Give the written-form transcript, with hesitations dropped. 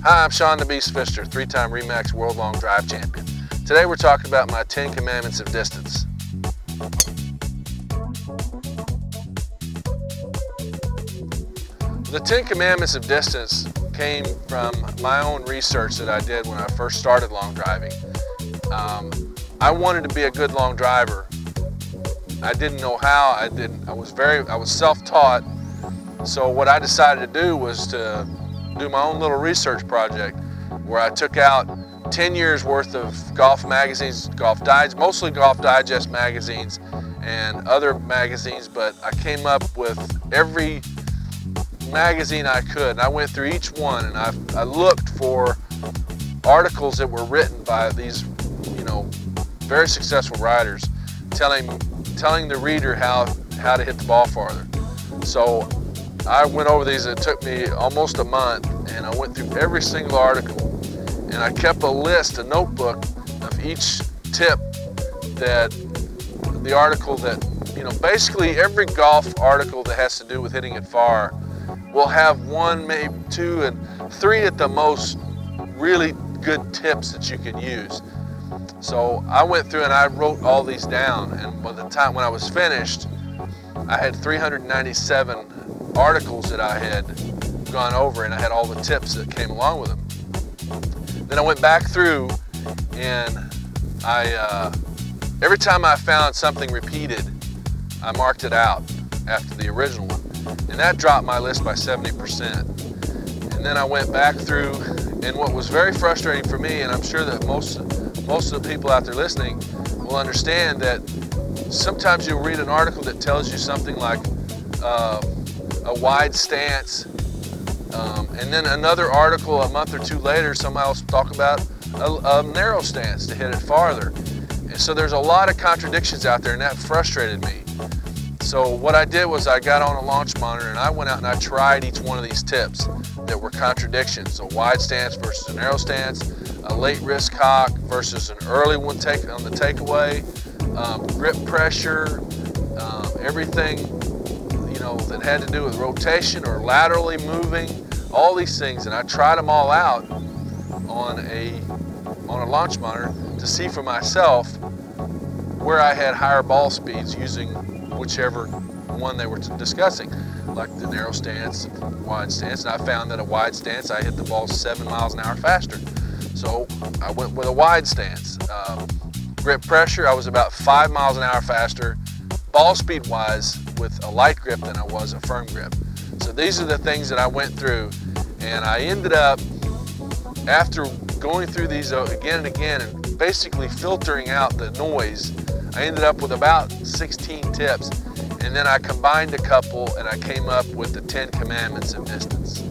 Hi, I'm Sean the Beast Pfister, 3-time RE/MAX World Long Drive Champion. Today we're talking about my 10 Commandments of Distance. The 10 Commandments of Distance came from my own research that I did when I first started long driving. I wanted to be a good long driver. I didn't know how. I was self-taught. So what I decided to do was to do my own little research project where I took out 10 years worth of golf magazines, mostly Golf Digest magazines and other magazines, but I came up with every magazine I could, and I went through each one, and I looked for articles that were written by these, very successful riders, telling the reader how to hit the ball farther. So I went over these. It took me almost a month, and I went through every single article, and I kept a notebook of each tip that the article that, basically every golf article that has to do with hitting it far will have one, maybe two, and three at the most really good tips that you can use. So I went through and I wrote all these down, and by the time when I was finished, I had 397 articles that I had gone over, and I had all the tips that came along with them. Then I went back through, and every time I found something repeated, I marked it out after the original one, and that dropped my list by 70%. And then I went back through, and what was very frustrating for me, and I'm sure that most of the people out there listening will understand, that sometimes you'll read an article that tells you something like a wide stance, and then another article a month or two later, somebody else talk about a narrow stance to hit it farther. And so there's a lot of contradictions out there, and that frustrated me. So what I did was I got on a launch monitor, and I went out and I tried each one of these tips that were contradictions: a wide stance versus a narrow stance, a late wrist cock versus an early one on the takeaway, grip pressure, everything that had to do with rotation or laterally moving, all these things, and I tried them all out on a launch monitor to see for myself where I had higher ball speeds using whichever one they were discussing, like the narrow stance, wide stance, and I found that a wide stance I hit the ball 7 miles an hour faster. So I went with a wide stance. Grip pressure, I was about 5 miles an hour faster, ball speed wise, with a light grip than I was a firm grip. So these are the things that I went through, and I ended up, after going through these again and again and basically filtering out the noise, I ended up with about 16 tips, and then I combined a couple and I came up with the 10 Commandments of Distance.